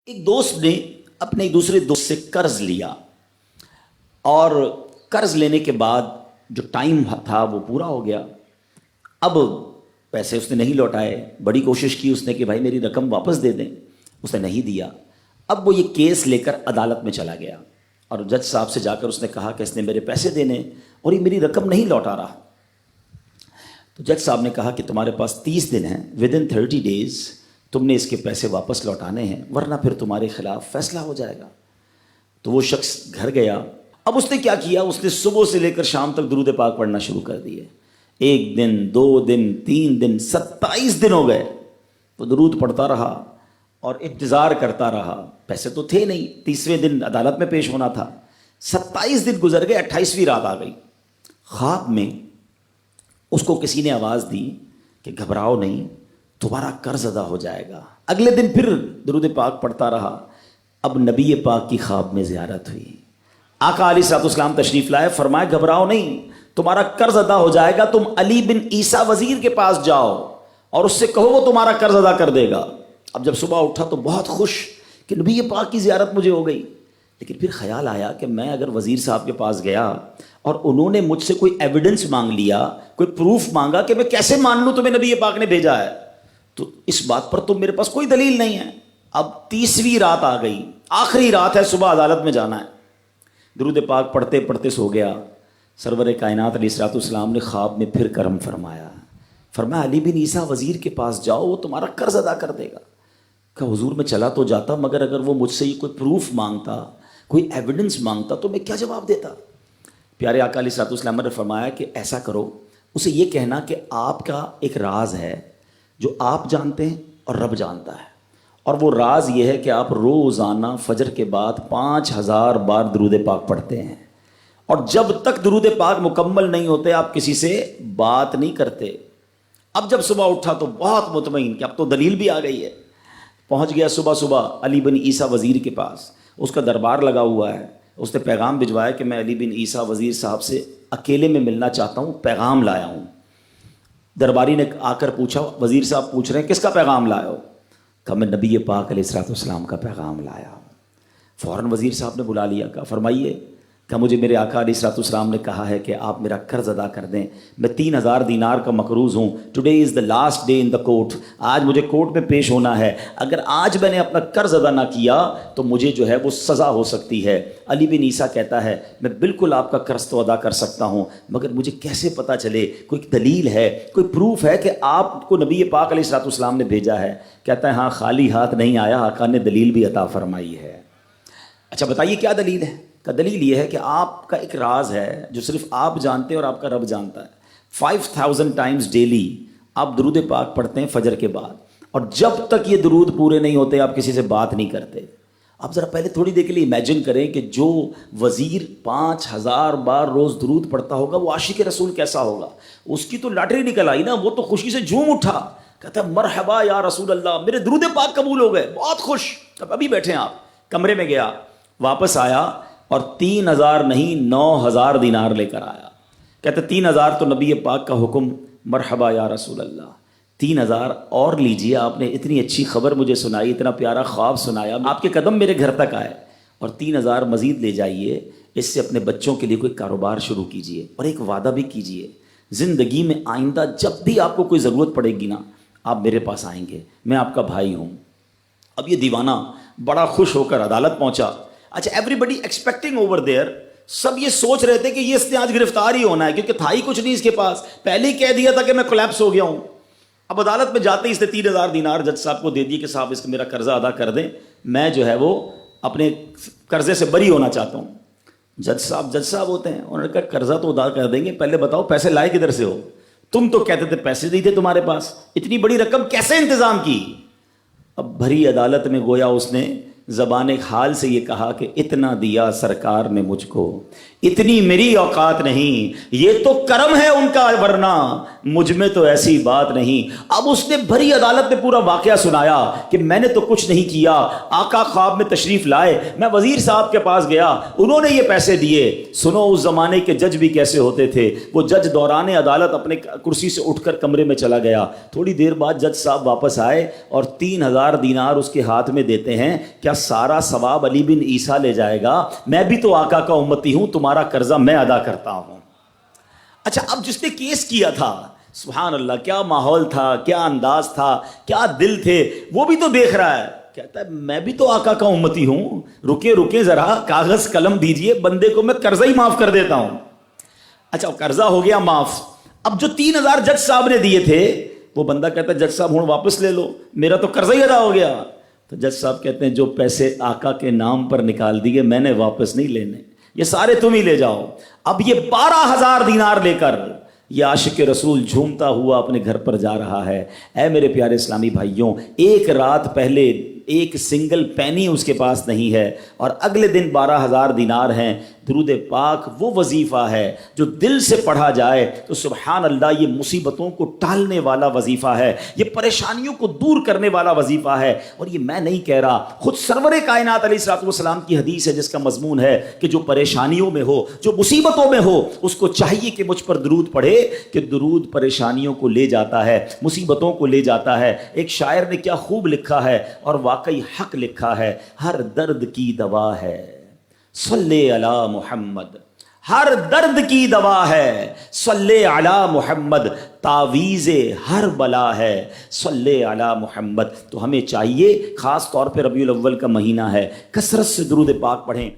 ایک دوست نے اپنے ایک دوسرے دوست سے قرض لیا اور قرض لینے کے بعد جو ٹائم تھا وہ پورا ہو گیا. اب پیسے اس نے نہیں لوٹائے. بڑی کوشش کی اس نے کہ بھائی میری رقم واپس دے دیں, اس نے نہیں دیا. اب وہ یہ کیس لے کر عدالت میں چلا گیا اور جج صاحب سے جا کر اس نے کہا کہ اس نے میرے پیسے دینے اور یہ میری رقم نہیں لوٹا رہا. تو جج صاحب نے کہا کہ تمہارے پاس 30 دن ہیں, ود ان 30 days تم نے اس کے پیسے واپس لوٹانے ہیں, ورنہ پھر تمہارے خلاف فیصلہ ہو جائے گا. تو وہ شخص گھر گیا. اب اس نے کیا کیا, اس نے صبح سے لے کر شام تک درود پاک پڑھنا شروع کر دیے. 1 دن 2 دن 3 دن 27 دن ہو گئے. وہ درود پڑھتا رہا اور انتظار کرتا رہا. پیسے تو تھے نہیں, 30ویں دن عدالت میں پیش ہونا تھا. 27 دن گزر گئے, 28ویں رات آ گئی. خواب میں اس کو کسی نے آواز دی کہ گھبراؤ نہیں, تمہارا قرض ادا ہو جائے گا. اگلے دن پھر درود پاک پڑھتا رہا. اب نبی پاک کی خواب میں زیارت ہوئی. آقا علیہ الصلوۃ والسلام تشریف لائے, فرمائے گھبراؤ نہیں, تمہارا قرض ادا ہو جائے گا. تم علی بن عیسیٰ وزیر کے پاس جاؤ اور اس سے کہو وہ تمہارا قرض ادا کر دے گا. اب جب صبح اٹھا تو بہت خوش کہ نبی پاک کی زیارت مجھے ہو گئی. لیکن پھر خیال آیا کہ میں اگر وزیر صاحب کے پاس گیا اور انہوں نے مجھ سے کوئی ایویڈنس مانگ لیا, کوئی پروف مانگا, کہ میں کیسے مان لوں تمہیں نبی پاک نے بھیجا ہے, تو اس بات پر تو میرے پاس کوئی دلیل نہیں ہے. اب 30ویں رات آ گئی, آخری رات ہے, صبح عدالت میں جانا ہے. درود پاک پڑھتے پڑھتے سو گیا. سرور کائنات علیہ الصلوۃ والسلام نے خواب میں پھر کرم فرمایا. فرمایا علی بن عیسیٰ وزیر کے پاس جاؤ, وہ تمہارا قرض ادا کر دے گا. کہ حضور میں چلا تو جاتا, مگر اگر وہ مجھ سے یہ کوئی پروف مانگتا, کوئی ایویڈنس مانگتا, تو میں کیا جواب دیتا. پیارے آقا علیہ الصلوۃ والسلام نے فرمایا کہ ایسا کرو, اسے یہ کہنا کہ آپ کا ایک راز ہے جو آپ جانتے ہیں اور رب جانتا ہے, اور وہ راز یہ ہے کہ آپ روزانہ فجر کے بعد 5000 بار درود پاک پڑھتے ہیں, اور جب تک درود پاک مکمل نہیں ہوتے آپ کسی سے بات نہیں کرتے. اب جب صبح اٹھا تو بہت مطمئن کہ اب تو دلیل بھی آ گئی ہے. پہنچ گیا صبح صبح علی بن عیسیٰ وزیر کے پاس. اس کا دربار لگا ہوا ہے. اس نے پیغام بھجوایا کہ میں علی بن عیسیٰ وزیر صاحب سے اکیلے میں ملنا چاہتا ہوں, پیغام لایا ہوں. درباری نے آ کر پوچھا, وزیر صاحب پوچھ رہے ہیں کس کا پیغام لایا ہو؟ کہا میں نبی پاک علیہ الصلوۃ والسلام کا پیغام لایا ہوں. فوراً وزیر صاحب نے بلا لیا. کہا فرمائیے. کہ مجھے میرے آقا علیہ الصلوۃ والسلام نے کہا ہے کہ آپ میرا قرض ادا کر دیں. میں 3000 دینار کا مقروض ہوں. Today is the last day in the court. آج مجھے کورٹ میں پیش ہونا ہے. اگر آج میں نے اپنا قرض ادا نہ کیا تو مجھے جو ہے وہ سزا ہو سکتی ہے. علی بن عیسیٰ کہتا ہے میں بالکل آپ کا قرض تو ادا کر سکتا ہوں, مگر مجھے کیسے پتہ چلے, کوئی دلیل ہے, کوئی پروف ہے کہ آپ کو نبی پاک علیہ الصلوۃ والسلام نے بھیجا ہے؟ کہتا ہے ہاں, خالی ہاتھ نہیں آیا, آقا نے دلیل بھی عطا فرمائی ہے. اچھا بتائیے کیا دلیل ہے؟ کا دلیل یہ ہے کہ آپ کا ایک راز ہے جو صرف آپ جانتے ہیں اور آپ کا رب جانتا ہے. 5000 ٹائمز ڈیلی آپ درود پاک پڑھتے ہیں فجر کے بعد, اور جب تک یہ درود پورے نہیں ہوتے آپ کسی سے بات نہیں کرتے. آپ ذرا پہلے تھوڑی دیر کے لیے امیجن کریں کہ جو وزیر 5000 بار روز درود پڑھتا ہوگا وہ عاشق رسول کیسا ہوگا. اس کی تو لاٹری نکل آئی نا, وہ تو خوشی سے جھوم اٹھا, کہتا ہے مرحبا یا رسول اللہ, میرے درود پاک قبول ہو گئے, بہت خوش. اب ابھی بیٹھے ہیں آپ, کمرے میں گیا, واپس آیا اور 3000 نہیں 9000 دینار لے کر آیا. کہتے 3000 تو نبی پاک کا حکم, مرحبا یا رسول اللہ, 3000 اور لیجئے, آپ نے اتنی اچھی خبر مجھے سنائی, اتنا پیارا خواب سنایا, آپ کے قدم میرے گھر تک آئے, اور 3000 مزید لے جائیے, اس سے اپنے بچوں کے لیے کوئی کاروبار شروع کیجئے, اور ایک وعدہ بھی کیجئے, زندگی میں آئندہ جب بھی آپ کو کوئی ضرورت پڑے گی نا, آپ میرے پاس آئیں گے, میں آپ کا بھائی ہوں. اب یہ دیوانہ بڑا خوش ہو کر عدالت پہنچا. اچھا everybody expecting over there, سب یہ سوچ رہے تھے کہ یہ اس نے آج گرفتار ہی ہونا ہے, کیونکہ تھا ہی کچھ نہیں اس کے پاس, پہلے ہی کہہ دیا تھا کہ میں کولیپس ہو گیا ہوں. اب عدالت میں جاتے ہی اس نے 3000 دینار جج صاحب کو دے دیے کہ صاحب اس کا میرا قرضہ ادا کر دیں, میں جو ہے وہ اپنے قرضے سے بری ہونا چاہتا ہوں. جج صاحب ہوتے ہیں, انہوں نے کہا قرضہ تو ادا کر دیں گے, پہلے بتاؤ پیسے لائے کدھر سے ہو؟ تم تو کہتے تھے پیسے نہیں تھے تمہارے پاس, اتنی بڑی رقم کیسے انتظام کی؟ اب بھری عدالت میں گویا اس نے زبان حال سے یہ کہا کہ اتنا دیا سرکار نے مجھ کو, اتنی میری اوقات نہیں، یہ تو کرم ہے ان کا، ورنہ مجھ میں تو ایسی بات نہیں۔ اب اس نے بھری عدالت میں پورا واقعہ سنایا کہ میں نے تو کچھ نہیں کیا، آقا خواب میں تشریف لائے، میں وزیر صاحب کے پاس گیا، انہوں نے یہ پیسے دیے۔ سنو اس زمانے کے جج بھی کیسے ہوتے تھے، وہ جج دوران عدالت اپنے کرسی سے اٹھ کر کمرے میں چلا گیا، تھوڑی دیر بعد جج صاحب واپس آئے اور 3000 دینار اس کے ہاتھ میں دیتے ہیں۔ کیا سارا ثواب علی بن عیسیٰ لے جائے گا؟ میں بھی تو آقا کا امتی ہوں، تمہارا قرضہ میں ادا کرتا ہوں۔ اچھا، اب جس نے کیس کیا تھا، سبحان اللہ، کیا ماحول تھا، کیا انداز تھا، کیا دل تھے، وہ بھی تو دیکھ رہا ہے، کہتا ہے میں بھی تو آقا کا امتی ہوں، رکے ذرا، کاغذ قلم دیجئے، بندے کو میں قرضہ ہی معاف کر دیتا ہوں۔ اچھا، قرضہ ہو گیا معاف۔ اب جو 3000 جج صاحب نے دیے تھے، وہ بندہ کہتا ہے جج صاحب ہوں واپس لے لو، میرا تو قرضہ ہی ادا ہو گیا۔ تو جج صاحب کہتے ہیں جو پیسے آقا کے نام پر نکال دیے میں نے واپس نہیں لینے، یہ سارے تم ہی لے جاؤ۔ اب یہ 12000 دینار لے کر یہ عاشق رسول جھومتا ہوا اپنے گھر پر جا رہا ہے۔ اے میرے پیارے اسلامی بھائیوں، ایک رات پہلے ایک سنگل پینی اس کے پاس نہیں ہے، اور اگلے دن 12000 دینار ہیں۔ درود پاک وہ وظیفہ ہے جو دل سے پڑھا جائے تو سبحان اللہ یہ مصیبتوں کو ٹالنے والا وظیفہ ہے، یہ پریشانیوں کو دور کرنے والا وظیفہ ہے۔ اور یہ میں نہیں کہہ رہا، خود سرور کائنات علیہ الصلوۃ والسلام کی حدیث ہے جس کا مضمون ہے کہ جو پریشانیوں میں ہو، جو مصیبتوں میں ہو، اس کو چاہیے کہ مجھ پر درود پڑھے، کہ درود پریشانیوں کو لے جاتا ہے، مصیبتوں کو لے جاتا ہے۔ ایک شاعر نے کیا خوب لکھا ہے، اور واقعی حق لکھا ہے، ہر درد کی دوا ہے صلی علی محمد، ہر درد کی دوا ہے صلی علی محمد، تعویذ ہر بلا ہے صلی علی محمد۔ تو ہمیں چاہیے، خاص طور پہ ربیع الاول کا مہینہ ہے، کثرت سے درود پاک پڑھیں۔